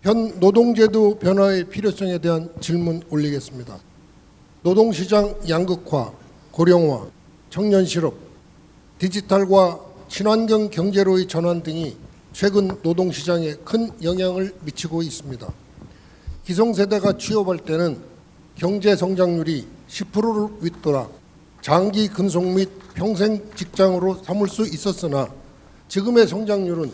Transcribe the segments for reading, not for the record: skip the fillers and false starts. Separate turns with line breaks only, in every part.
현 노동제도 변화의 필요성에 대한 질문 올리겠습니다. 노동시장 양극화, 고령화, 청년 실업, 디지털과 친환경 경제로의 전환 등이 최근 노동시장에 큰 영향을 미치고 있습니다. 기성세대가 취업할 때는 경제 성장률이 10%를 윗돌아 장기 근속 및 평생 직장으로 삼을 수 있었으나 지금의 성장률은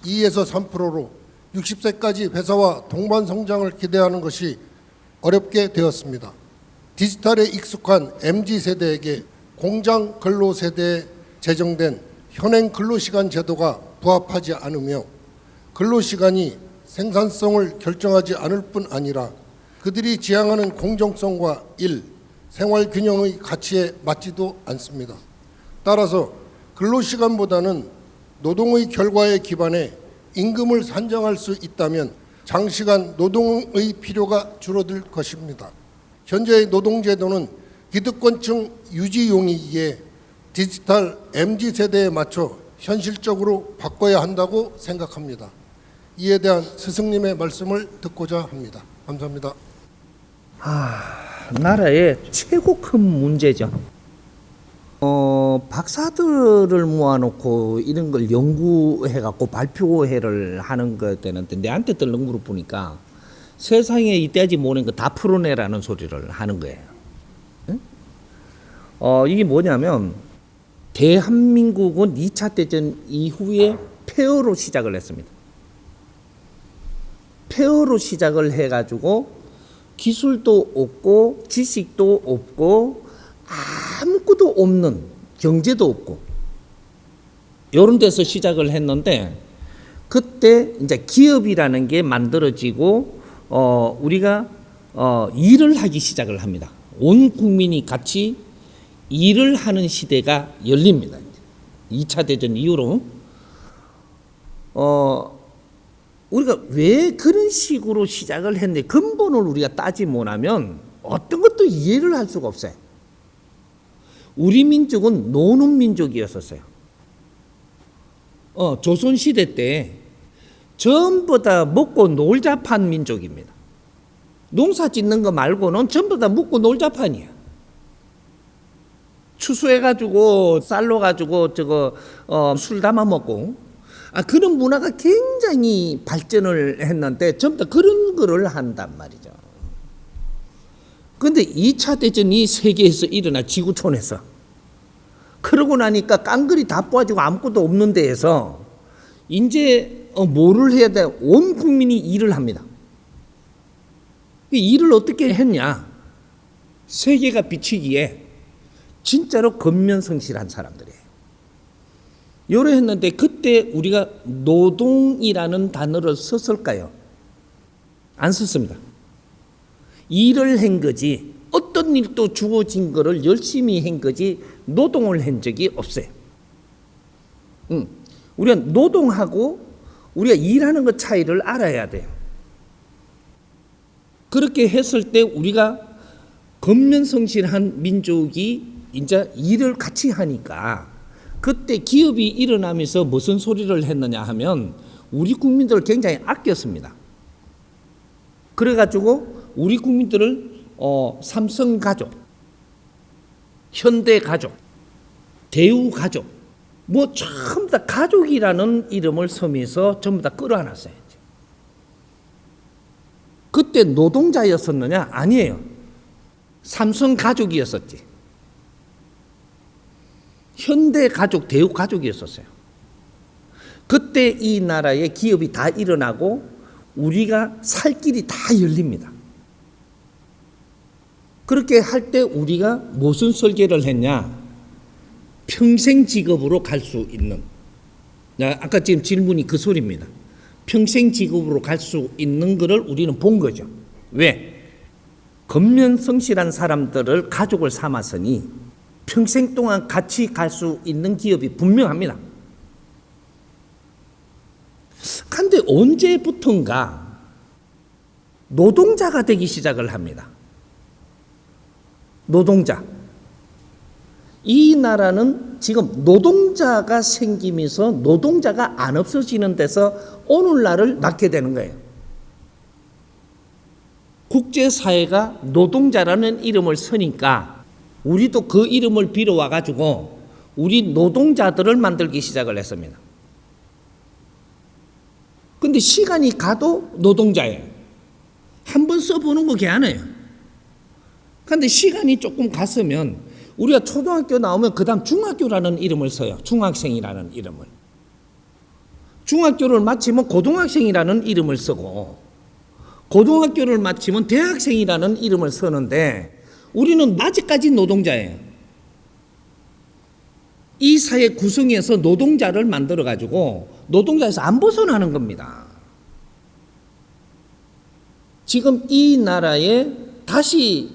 2에서 3%로 60세까지 회사와 동반 성장을 기대하는 것이 어렵게 되었습니다. 디지털에 익숙한 MZ세대에게 공장 근로세대에 제정된 현행 근로시간 제도가 부합하지 않으며 근로시간이 생산성을 결정하지 않을 뿐 아니라 그들이 지향하는 공정성과 일, 생활균형의 가치에 맞지도 않습니다. 따라서 근로시간보다는 노동의 결과에 기반해 임금을 산정할 수 있다면 장시간 노동의 필요가 줄어들 것입니다. 현재의 노동제도는 기득권층 유지용이기에 디지털 MZ세대에 맞춰 현실적으로 바꿔야 한다고 생각합니다. 이에 대한 스승님의 말씀을 듣고자 합니다. 감사합니다.
나라의 최고 큰 문제죠. 박사들을 모아놓고 이런 걸 연구해갖고 발표회를 하는 거 되는데 내한테 들른 걸 보니까 세상에 이때까지 모르는 거 다 풀어내라는 소리를 하는 거예요. 응? 이게 뭐냐면 대한민국은 2차 대전 이후에 폐허로 시작을 했습니다. 폐허로 시작을 해가지고 기술도 없고 지식도 없고 아무것도 없는 경제도 없고 이런 데서 시작을 했는데 그때 이제 기업이라는 게 만들어지고 우리가 일을 하기 시작을 합니다. 온 국민이 같이 일을 하는 시대가 열립니다. 2차 대전 이후로 우리가 왜 그런 식으로 시작을 했는데 근본을 우리가 따지 못하면 어떤 것도 이해를 할 수가 없어요. 우리 민족은 노는 민족이었었어요. 조선시대 때 전부 다 먹고 놀자판 민족입니다. 농사 짓는 거 말고는 전부 다 먹고 놀자판이야. 추수해가지고 쌀로가지고 술 담아 먹고 그런 문화가 굉장히 발전을 했는데 전부 다 그런 거를 한단 말이죠. 그런데 2차 대전이 세계에서 일어나 지구촌에서 그러고 나니까 깡그리 다 빠지고 아무것도 없는 데에서 이제 뭐를 해야 돼? 온 국민이 일을 합니다. 일을 어떻게 했냐? 세계가 비치기에 진짜로 근면성실한 사람들이에요. 요래 했는데 그때 우리가 노동이라는 단어를 썼을까요? 안 썼습니다. 일을 한 거지 어떤 일도 주어진 거를 열심히 한 거지 노동을 한 적이 없어요. 우리가 노동하고 우리가 일하는 것 차이를 알아야 돼요. 그렇게 했을 때 우리가 근면성실한 민족이 이제 일을 같이 하니까 그때 기업이 일어나면서 무슨 소리를 했느냐 하면 우리 국민들을 굉장히 아꼈습니다. 그래가지고 우리 국민들을 삼성가족, 현대가족, 대우가족 뭐 전부 다 가족이라는 이름을 쓰면서 전부 다 끌어안았어요. 그때 노동자였었느냐? 아니에요. 삼성가족이었었지. 현대가족, 대우가족이었었어요. 그때 이 나라의 기업이 다 일어나고 우리가 살 길이 다 열립니다. 그렇게 할 때 우리가 무슨 설계를 했냐? 평생 직업으로 갈 수 있는, 아까 지금 질문이 그 소리입니다. 평생 직업으로 갈 수 있는 것을 우리는 본 거죠. 왜? 근면성실한 사람들을 가족을 삼았으니 평생 동안 같이 갈 수 있는 기업이 분명합니다. 그런데 언제부턴가 노동자가 되기 시작을 합니다. 노동자. 이 나라는 지금 노동자가 생기면서 노동자가 안 없어지는 데서 오늘날을 낳게 되는 거예요. 국제사회가 노동자라는 이름을 쓰니까 우리도 그 이름을 빌어와 가지고 우리 노동자들을 만들기 시작을 했습니다. 근데 시간이 가도 노동자예요. 한번 써보는 거 괜찮아요. 근데 시간이 조금 갔으면 우리가 초등학교 나오면 그 다음 중학교라는 이름을 써요. 중학생이라는 이름을. 중학교를 마치면 고등학생이라는 이름을 쓰고 고등학교를 마치면 대학생이라는 이름을 쓰는데 우리는 아직까지 노동자예요. 이 사회 구성에서 노동자를 만들어 가지고 노동자에서 안 벗어나는 겁니다. 지금 이 나라에 다시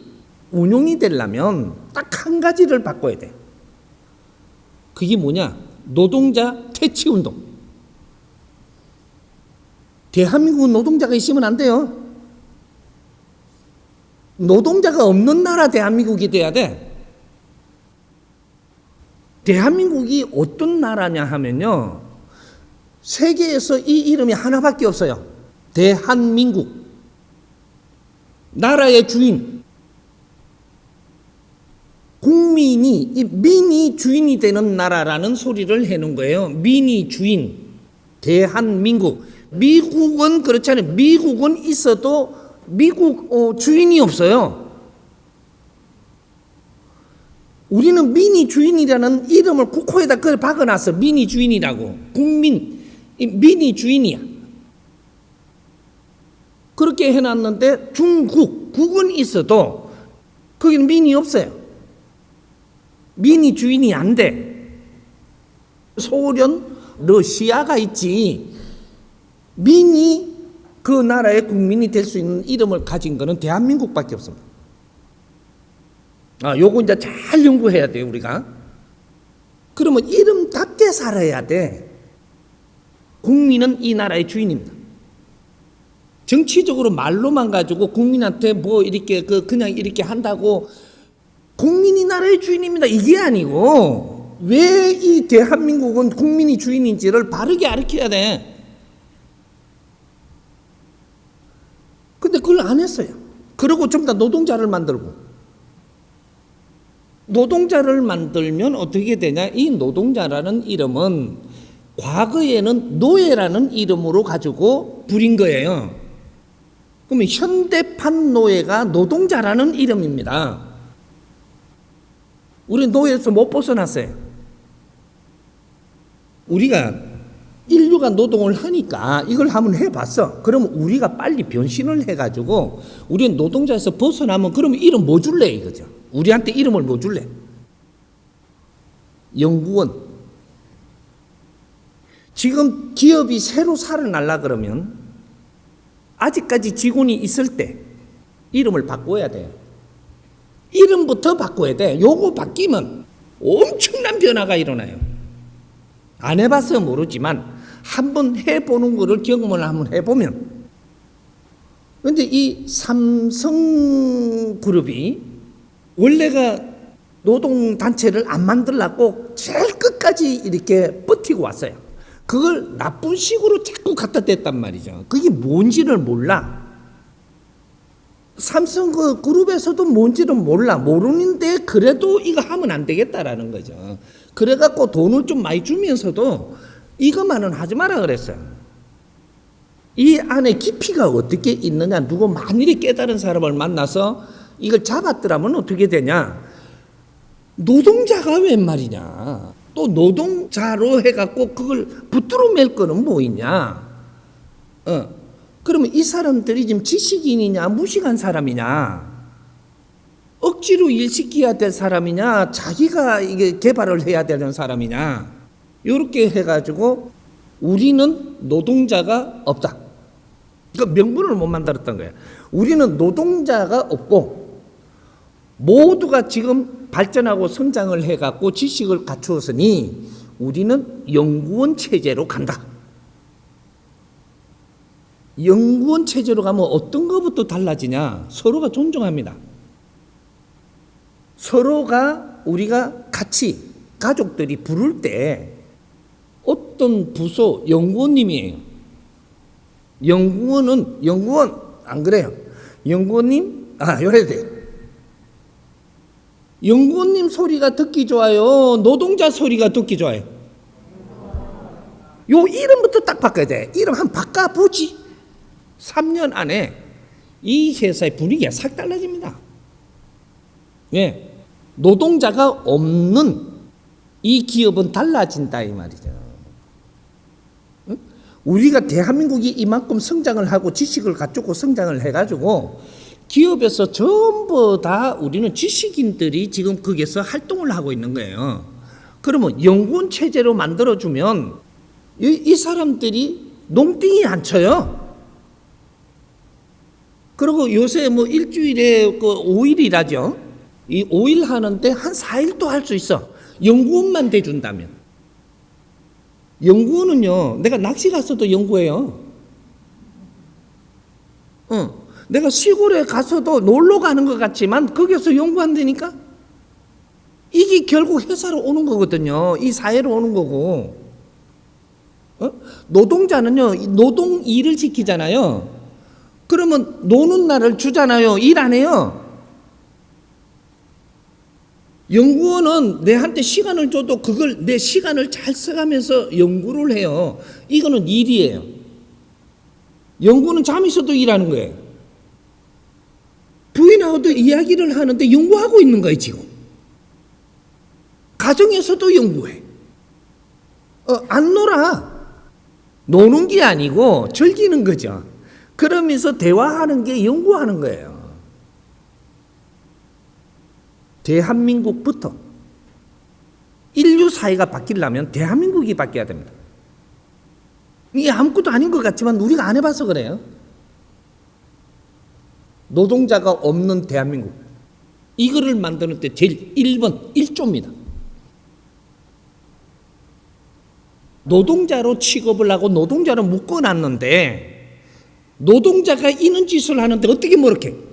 운용이 되려면 딱 한 가지를 바꿔야 돼. 그게 뭐냐? 노동자 퇴치운동. 대한민국은 노동자가 있으면 안 돼요. 노동자가 없는 나라 대한민국이 돼야 돼. 대한민국이 어떤 나라냐 하면요, 세계에서 이 이름이 하나밖에 없어요. 대한민국. 나라의 주인. 국민이, 이 민이 주인이 되는 나라라는 소리를 해놓은 거예요. 민이 주인. 대한민국. 미국은 그렇지 않아요. 미국은 있어도 미국 주인이 없어요. 우리는 민이 주인이라는 이름을 코코에다 박아놨어. 민이 주인이라고. 국민, 민이 주인이야. 그렇게 해놨는데 중국, 국은 있어도 거기는 민이 없어요. 민이 주인이 안 돼. 소련, 러시아가 있지. 민이 그 나라의 국민이 될 수 있는 이름을 가진 거는 대한민국밖에 없습니다. 요거 이제 잘 연구해야 돼요, 우리가. 그러면 이름답게 살아야 돼. 국민은 이 나라의 주인입니다. 정치적으로 말로만 가지고 국민한테 뭐 이렇게 그냥 이렇게 한다고 국민이 나라의 주인입니다. 이게 아니고 왜 이 대한민국은 국민이 주인인지를 바르게 가르쳐야 돼. 근데 그걸 안 했어요. 그러고 전부 다 노동자를 만들고. 노동자를 만들면 어떻게 되냐? 이 노동자라는 이름은 과거에는 노예라는 이름으로 가지고 부린 거예요. 그러면 현대판 노예가 노동자라는 이름입니다. 우리 노예에서 못 벗어났어요. 우리가 인류가 노동을 하니까 이걸 한번 해봤어. 그러면 우리가 빨리 변신을 해가지고 우리는 노동자에서 벗어나면 그러면 이름 뭐 줄래 이거죠. 우리한테 이름을 뭐 줄래? 연구원. 지금 기업이 새로 살아날라 그러면 아직까지 직원이 있을 때 이름을 바꿔야 돼요. 이름부터 바꿔야 돼. 요거 바뀌면 엄청난 변화가 일어나요. 안 해봐서 모르지만 한번 해보는 거를 경험을 한번 해보면. 그런데 이 삼성그룹이 원래가 노동단체를 안 만들려고 제일 끝까지 이렇게 버티고 왔어요. 그걸 나쁜 식으로 자꾸 갖다 댔단 말이죠. 그게 뭔지를 몰라. 삼성 그 그룹에서도 뭔지를 몰라. 모르는데 그래도 이거 하면 안 되겠다라는 거죠. 그래갖고 돈을 좀 많이 주면서도 이것만은 하지 마라 그랬어요. 이 안에 깊이가 어떻게 있느냐. 누구 만일에 깨달은 사람을 만나서 이걸 잡았더라면 어떻게 되냐. 노동자가 웬 말이냐. 또 노동자로 해갖고 그걸 붙들어 맬 거는 뭐 있냐. 그러면 이 사람들이 지금 지식인이냐 무식한 사람이냐, 억지로 일시켜야 될 사람이냐, 자기가 이게 개발을 해야 되는 사람이냐, 이렇게 해가지고 우리는 노동자가 없다. 그러니까 명분을 못 만들었던 거예요. 우리는 노동자가 없고 모두가 지금 발전하고 성장을 해갖고 지식을 갖추었으니 우리는 연구원 체제로 간다. 연구원 체제로 가면 어떤 것부터 달라지냐? 서로가 존중합니다. 서로가 우리가 같이 가족들이 부를 때 어떤 부서 연구원님이에요. 연구원 안 그래요. 연구원님, 요래 돼. 연구원님 소리가 듣기 좋아요? 노동자 소리가 듣기 좋아요? 요 이름부터 딱 바꿔야 돼. 이름 한번 바꿔보지. 3년 안에 이 회사의 분위기가 싹 달라집니다. 왜? 노동자가 없는 이 기업은 달라진다 이 말이죠. 응? 우리가 대한민국이 이만큼 성장을 하고 지식을 갖추고 성장을 해가지고 기업에서 전부 다 우리는 지식인들이 지금 거기에서 활동을 하고 있는 거예요. 그러면 연구원 체제로 만들어주면 이 사람들이 농땡이 안 쳐요. 그리고 요새 뭐 일주일에 그 5일이라죠. 이 5일 하는데 한 4일도 할 수 있어. 연구원만 대준다면. 연구원은요, 내가 낚시 갔어도 연구해요. 내가 시골에 가서도 놀러 가는 것 같지만 거기서 연구한다니까? 이게 결국 회사로 오는 거거든요. 이 사회로 오는 거고. 노동자는요, 노동 일을 시키잖아요. 그러면 노는 날을 주잖아요. 일 안 해요. 연구원은 내한테 시간을 줘도 그걸 내 시간을 잘 써가면서 연구를 해요. 이거는 일이에요. 연구는 잠에서도 일하는 거예요. 부인하고도 이야기를 하는데 연구하고 있는 거예요, 지금. 가정에서도 연구해. 안 놀아. 노는 게 아니고 즐기는 거죠. 그러면서 대화하는 게 연구하는 거예요. 대한민국부터 인류 사회가 바뀌려면 대한민국이 바뀌어야 됩니다. 이게 아무것도 아닌 것 같지만 우리가 안 해봐서 그래요. 노동자가 없는 대한민국. 이거를 만드는 때 제일 1번 1조입니다. 노동자로 취급을 하고 노동자로 묶어놨는데 노동자가 이런 짓을 하는데 어떻게 모르게?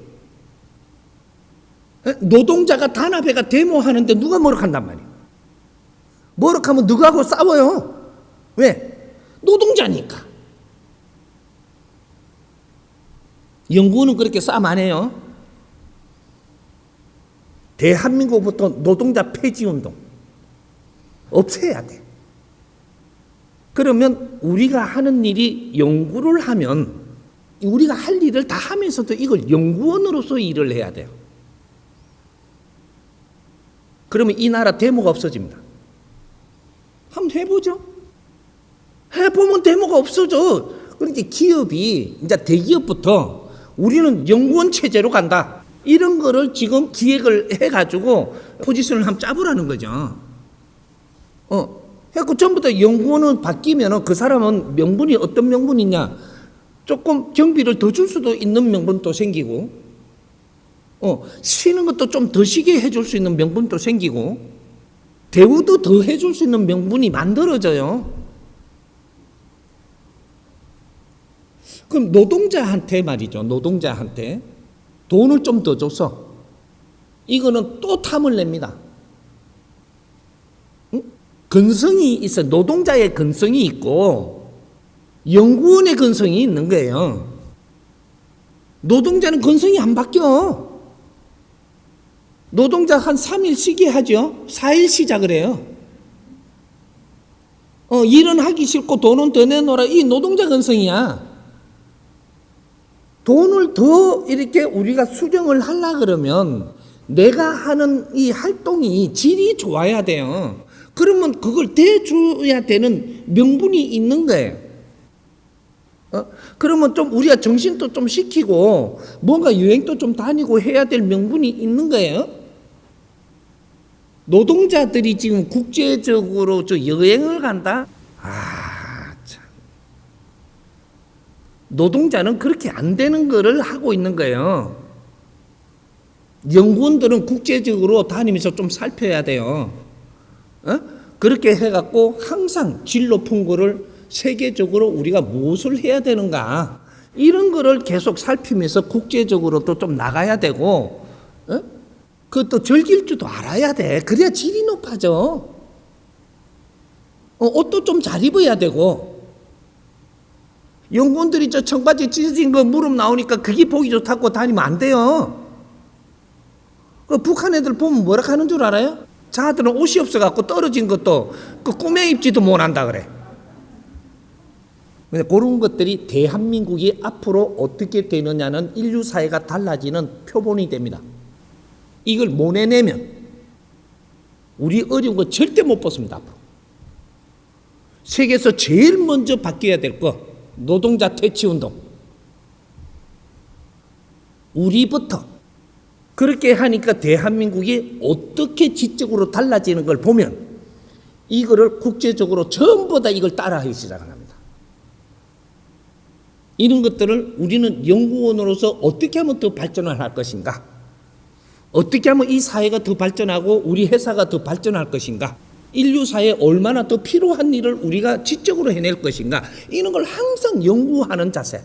노동자가 단합회가 데모하는데 누가 모욕한단 말이에요. 모욕하면 누구하고 싸워요. 왜? 노동자니까. 연구원은 그렇게 싸움 안 해요. 대한민국부터 노동자 폐지운동 없애야 돼. 그러면 우리가 하는 일이 연구를 하면 우리가 할 일을 다 하면서도 이걸 연구원으로서 일을 해야 돼요. 그러면 이 나라 데모가 없어집니다. 한번 해보죠. 해보면 데모가 없어져. 그러니까 기업이 이제 대기업부터 우리는 연구원 체제로 간다. 이런 거를 지금 기획을 해가지고 포지션을 한번 짜보라는 거죠. 해갖고 전부 다 연구원은 바뀌면 그 사람은 명분이 어떤 명분이냐. 조금 경비를 더 줄 수도 있는 명분도 생기고, 쉬는 것도 좀 더 쉬게 해줄 수 있는 명분도 생기고, 대우도 더 해줄 수 있는 명분이 만들어져요. 그럼 노동자한테 말이죠. 노동자한테 돈을 좀 더 줘서 이거는 또 탐을 냅니다. 근성이 있어. 노동자의 근성이 있고 연구원의 근성이 있는 거예요. 노동자는 근성이 안 바뀌어. 노동자 한 3일 쉬게 하죠. 4일 시작을 해요. 일은 하기 싫고 돈은 더 내놓으라. 이 노동자 근성이야. 돈을 더 이렇게 우리가 수령을 하려 그러면 내가 하는 이 활동이 질이 좋아야 돼요. 그러면 그걸 대줘야 되는 명분이 있는 거예요. 그러면 좀 우리가 정신도 좀 시키고 뭔가 여행도 좀 다니고 해야 될 명분이 있는 거예요. 노동자들이 지금 국제적으로 여행을 간다? 참. 노동자는 그렇게 안 되는 거를 하고 있는 거예요. 연구원들은 국제적으로 다니면서 좀 살펴야 돼요. 그렇게 해갖고 항상 질 높은 거를 세계적으로 우리가 무엇을 해야 되는가 이런 거를 계속 살피면서 국제적으로도 좀 나가야 되고 그것도 즐길 줄도 알아야 돼. 그래야 질이 높아져. 옷도 좀 잘 입어야 되고 연구원들이 저 청바지 찢어진 거 무릎 나오니까 그게 보기 좋다고 다니면 안 돼요. 그 북한 애들 보면 뭐라 하는 줄 알아요? 자들은 옷이 없어갖고 떨어진 것도 그 꿈에 입지도 못한다 그래. 그런 것들이 대한민국이 앞으로 어떻게 되느냐는 인류 사회가 달라지는 표본이 됩니다. 이걸 못 해내면 우리 어려운 거 절대 못 벗습니다. 앞으로. 세계에서 제일 먼저 바뀌어야 될 거 노동자 퇴치운동. 우리부터 그렇게 하니까 대한민국이 어떻게 지적으로 달라지는 걸 보면 이거를 국제적으로 전부 다 이걸 따라하기 시작을 합니다. 이런 것들을 우리는 연구원으로서 어떻게 하면 더 발전을 할 것인가? 어떻게 하면 이 사회가 더 발전하고 우리 회사가 더 발전할 것인가? 인류 사회에 얼마나 더 필요한 일을 우리가 지적으로 해낼 것인가? 이런 걸 항상 연구하는 자세.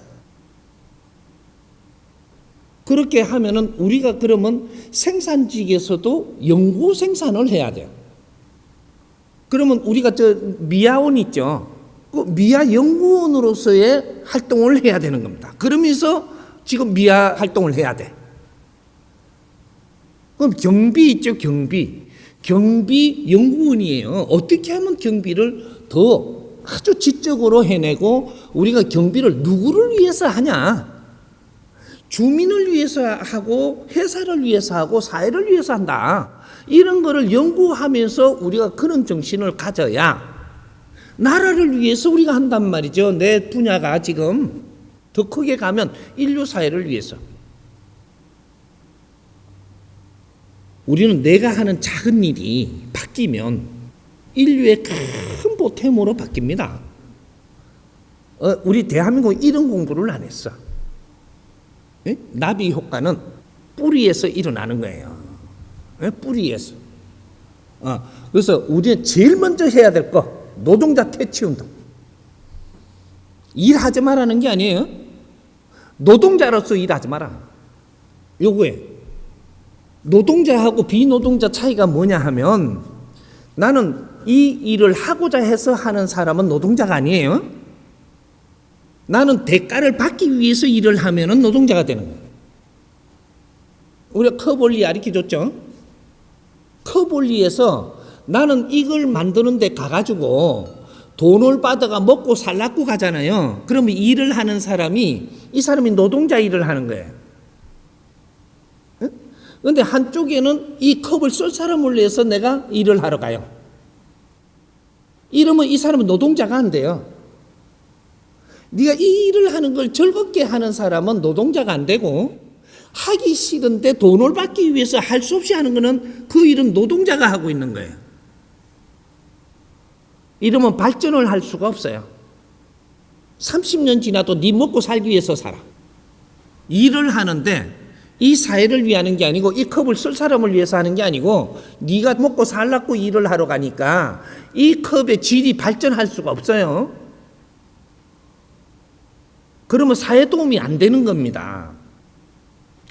그렇게 하면은 우리가 그러면 생산직에서도 연구 생산을 해야 돼요. 그러면 우리가 저 미아원 있죠. 그 미아 연구원으로서의 활동을 해야 되는 겁니다. 그러면서 지금 미아 활동을 해야 돼. 그럼 경비 있죠, 경비. 경비 연구원이에요. 어떻게 하면 경비를 더 아주 지적으로 해내고 우리가 경비를 누구를 위해서 하냐? 주민을 위해서 하고 회사를 위해서 하고 사회를 위해서 한다. 이런 거를 연구하면서 우리가 그런 정신을 가져야 나라를 위해서 우리가 한단 말이죠. 내 분야가 지금 더 크게 가면 인류 사회를 위해서. 우리는 내가 하는 작은 일이 바뀌면 인류의 큰 보탬으로 바뀝니다. 우리 대한민국은 이런 공부를 안 했어. 예? 나비 효과는 뿌리에서 일어나는 거예요. 예? 뿌리에서. 그래서 우리는 제일 먼저 해야 될 거 노동자 퇴치운동. 일하지 말라는 게 아니에요. 노동자로서 일하지 마라. 요거에 노동자하고 비노동자 차이가 뭐냐 하면 나는 이 일을 하고자 해서 하는 사람은 노동자가 아니에요. 나는 대가를 받기 위해서 일을 하면은 노동자가 되는 거예요. 우리가 커볼리 가르쳐줬죠. 커볼리에서 나는 이걸 만드는 데 가가지고 돈을 받아가 먹고 살라고 가잖아요. 그러면 일을 하는 사람이 이 사람이 노동자 일을 하는 거예요. 그런데 한쪽에는 이 컵을 쓸 사람을 위해서 내가 일을 하러 가요. 이러면 이 사람은 노동자가 안 돼요. 네가 이 일을 하는 걸 즐겁게 하는 사람은 노동자가 안 되고 하기 싫은데 돈을 받기 위해서 할 수 없이 하는 거는 그 일은 노동자가 하고 있는 거예요. 이러면 발전을 할 수가 없어요. 30년 지나도 네 먹고 살기 위해서 살아. 일을 하는데 이 사회를 위하는 게 아니고 이 컵을 쓸 사람을 위해서 하는 게 아니고 네가 먹고 살라고 일을 하러 가니까 이 컵의 질이 발전할 수가 없어요. 그러면 사회 도움이 안 되는 겁니다.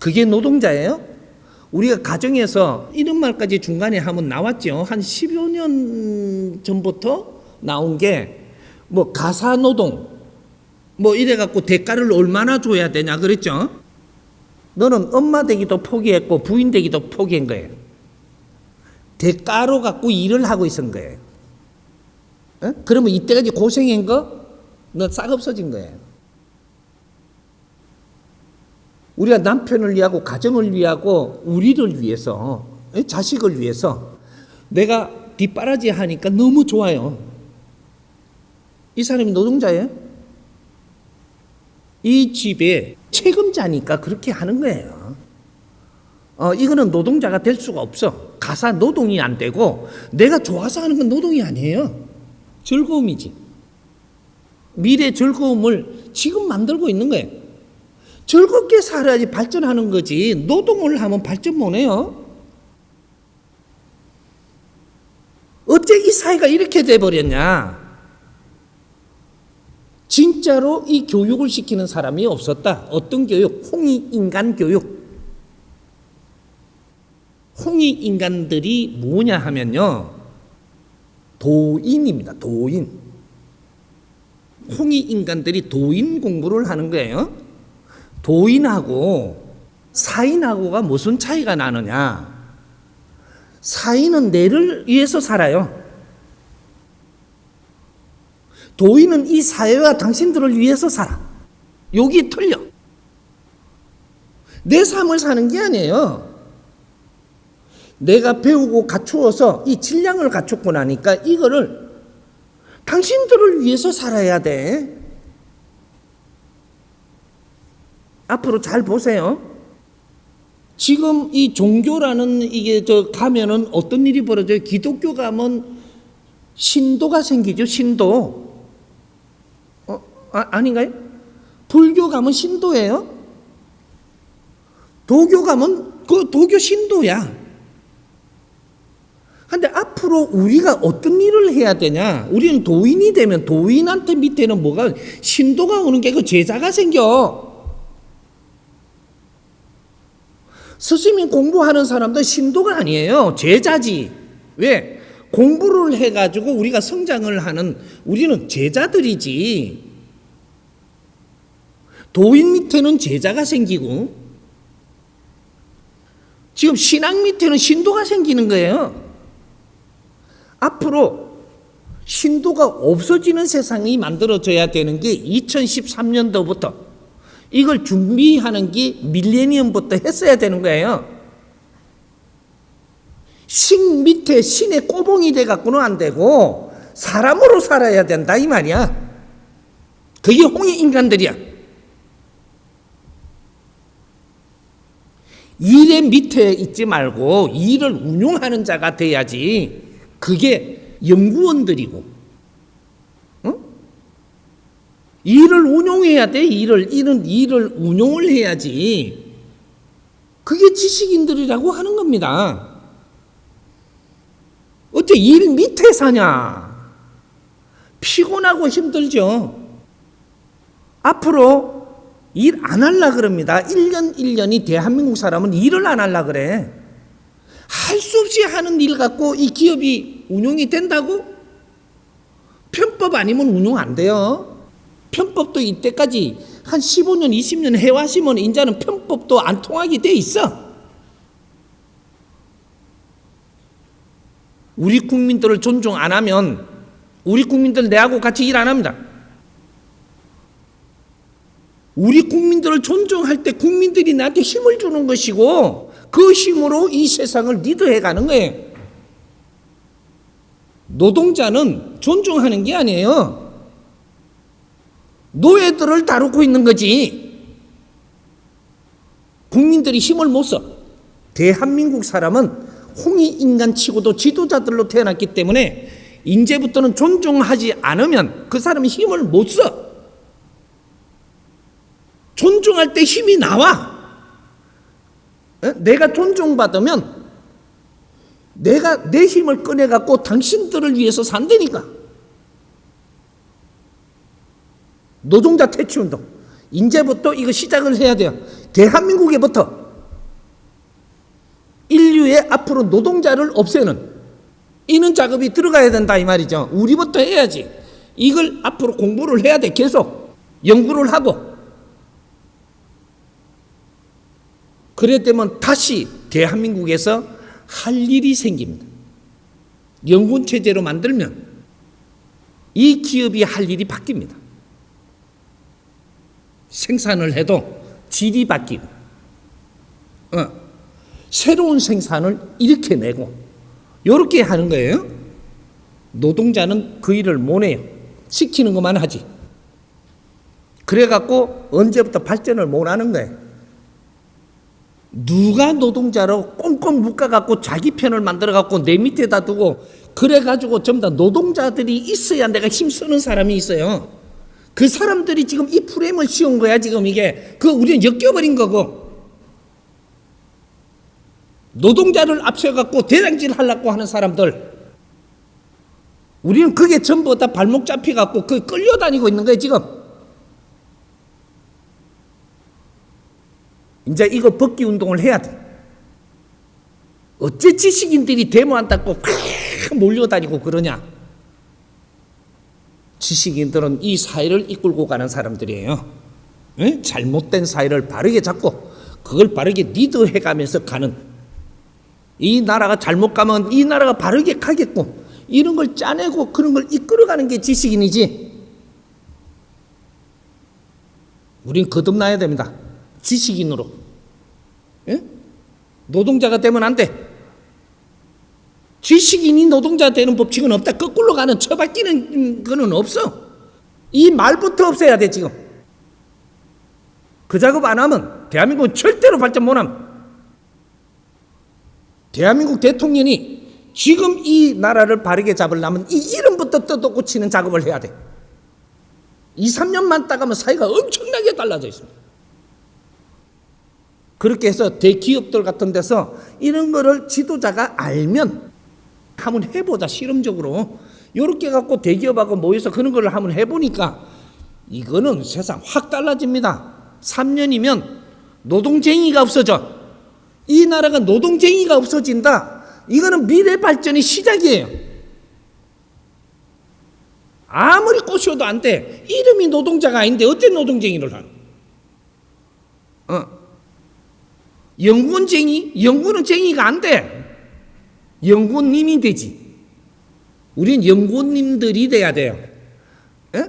그게 노동자예요? 우리가 가정에서 이런 말까지 중간에 하면 나왔죠. 한 10여 년 전부터 나온 게 뭐 가사노동 뭐 이래갖고 대가를 얼마나 줘야 되냐 그랬죠. 너는 엄마 되기도 포기했고 부인 되기도 포기한 거예요. 대가로 갖고 일을 하고 있은 거예요. 그러면 이때까지 고생한 거 너 싹 없어진 거예요. 우리가 남편을 위하고 가정을 위하고 우리를 위해서 자식을 위해서 내가 뒷바라지 하니까 너무 좋아요. 이 사람이 노동자예요? 이 집에 책임자니까 그렇게 하는 거예요. 이거는 노동자가 될 수가 없어. 가사 노동이 안 되고 내가 좋아서 하는 건 노동이 아니에요. 즐거움이지. 미래 즐거움을 지금 만들고 있는 거예요. 즐겁게 살아야지 발전하는 거지 노동을 하면 발전 못 해요. 어째 이 사회가 이렇게 돼버렸냐. 진짜로 이 교육을 시키는 사람이 없었다. 어떤 교육? 홍익인간 교육. 홍익인간들이 뭐냐 하면요. 도인입니다. 도인. 홍익인간들이 도인 공부를 하는 거예요. 도인하고 사인하고가 무슨 차이가 나느냐? 사인은 내를 위해서 살아요. 도인은 이 사회와 당신들을 위해서 살아. 여기 틀려. 내 삶을 사는 게 아니에요. 내가 배우고 갖추어서 이 질량을 갖췄고 나니까 이거를 당신들을 위해서 살아야 돼. 앞으로 잘 보세요. 지금 이 종교라는 이게 가면은 어떤 일이 벌어져요? 기독교 가면 신도가 생기죠. 신도. 아닌가요? 불교 가면 신도예요. 도교 가면 그 도교 신도야. 근데 앞으로 우리가 어떤 일을 해야 되냐? 우리는 도인이 되면 도인한테 밑에는 뭐가 신도가 오는 게 그 제자가 생겨. 스승이 공부하는 사람들 신도가 아니에요. 제자지. 왜? 공부를 해가지고 우리가 성장을 하는 우리는 제자들이지. 도인 밑에는 제자가 생기고 지금 신앙 밑에는 신도가 생기는 거예요. 앞으로 신도가 없어지는 세상이 만들어져야 되는 게 2013년도부터 이걸 준비하는 게 밀레니엄부터 했어야 되는 거예요. 신 밑에 신의 꼬봉이 돼갖고는 안 되고 사람으로 살아야 된다 이 말이야. 그게 홍익인간들이야. 일의 밑에 있지 말고 일을 운용하는 자가 돼야지. 그게 연구원들이고, 일을 운용해야 돼. 일을 운용을 해야지. 그게 지식인들이라고 하는 겁니다. 어째 일 밑에 사냐? 피곤하고 힘들죠. 앞으로 일 안 하려 그럽니다. 1년이 대한민국 사람은 일을 안 하려 그래. 할 수 없이 하는 일 갖고 이 기업이 운용이 된다고? 편법 아니면 운용 안 돼요. 편법도 이때까지 한 15년, 20년 해왔으면 이제는 편법도 안 통하게 돼 있어. 우리 국민들을 존중 안 하면 우리 국민들 내하고 같이 일 안 합니다. 우리 국민들을 존중할 때 국민들이 나한테 힘을 주는 것이고 그 힘으로 이 세상을 리드해 가는 거예요. 노동자는 존중하는 게 아니에요. 노예들을 다루고 있는 거지. 국민들이 힘을 못 써. 대한민국 사람은 홍익인간 치고도 지도자들로 태어났기 때문에 이제부터는 존중하지 않으면 그 사람이 힘을 못 써. 존중할 때 힘이 나와. 내가 존중받으면 내가 내 힘을 꺼내갖고 당신들을 위해서 산다니까. 노동자 퇴치운동. 이제부터 이거 시작을 해야 돼요. 대한민국에부터 인류의 앞으로 노동자를 없애는 이런 작업이 들어가야 된다 이 말이죠. 우리부터 해야지. 이걸 앞으로 공부를 해야 돼. 계속 연구를 하고. 그래 되면 다시 대한민국에서 할 일이 생깁니다. 연군 체제로 만들면 이 기업이 할 일이 바뀝니다. 생산을 해도 질이 바뀌고 새로운 생산을 이렇게 내고 이렇게 하는 거예요. 노동자는 그 일을 못 해요. 시키는 것만 하지. 그래갖고 언제부터 발전을 못 하는 거예요. 누가 노동자로 꽁꽁 묶어갖고 자기 편을 만들어갖고 내 밑에다 두고 그래가지고 전부 다 노동자들이 있어야 내가 힘쓰는 사람이 있어요. 그 사람들이 지금 이 프레임을 씌운 거야. 지금 이게 우리는 엮여버린 거고 노동자를 앞세워갖고 대장질 하려고 하는 사람들 우리는 그게 전부 다 발목 잡혀갖고 끌려다니고 있는 거예요 지금. 이제 이거 벗기 운동을 해야 돼. 어째 지식인들이 데모한다고 팍 몰려다니고 그러냐? 지식인들은 이 사회를 이끌고 가는 사람들이에요. 예? 잘못된 사회를 바르게 잡고 그걸 바르게 리드해가면서 가는, 이 나라가 잘못 가면 이 나라가 바르게 가겠고 이런 걸 짜내고 그런 걸 이끌어가는 게 지식인이지. 우린 거듭나야 됩니다. 지식인으로. 예? 노동자가 되면 안 돼. 지식인이 노동자 되는 법칙은 없다. 거꾸로 가는 처바뀌는 거는 없어. 이 말부터 없애야 돼 지금. 그 작업 안 하면 대한민국은 절대로 발전 못함. 대한민국 대통령이 지금 이 나라를 바르게 잡으려면 이 이름부터 뜯어고치는 작업을 해야 돼. 2, 3년만 따가면 사회가 엄청나게 달라져 있습니다. 그렇게 해서 대기업들 같은 데서 이런 거를 지도자가 알면 한번 해보자, 실험적으로. 이렇게 갖고 대기업하고 모여서 그런 걸 한번 해보니까 이거는 세상 확 달라집니다. 3년이면 노동쟁이가 없어져. 이 나라가 노동쟁이가 없어진다. 이거는 미래 발전의 시작이에요. 아무리 꼬셔도 안 돼. 이름이 노동자가 아닌데 어떤 노동쟁이를 하노? 연구원쟁이? 연구는 쟁이가 안 돼. 연구원님이 되지. 우린 연구원님들이 돼야 돼요. 에?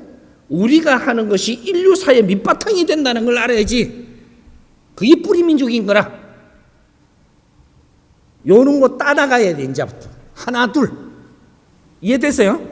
우리가 하는 것이 인류사의 밑바탕이 된다는 걸 알아야지. 그게 뿌리민족인 거라. 요런 거 따라가야 돼. 이제부터 하나 둘. 이해됐어요?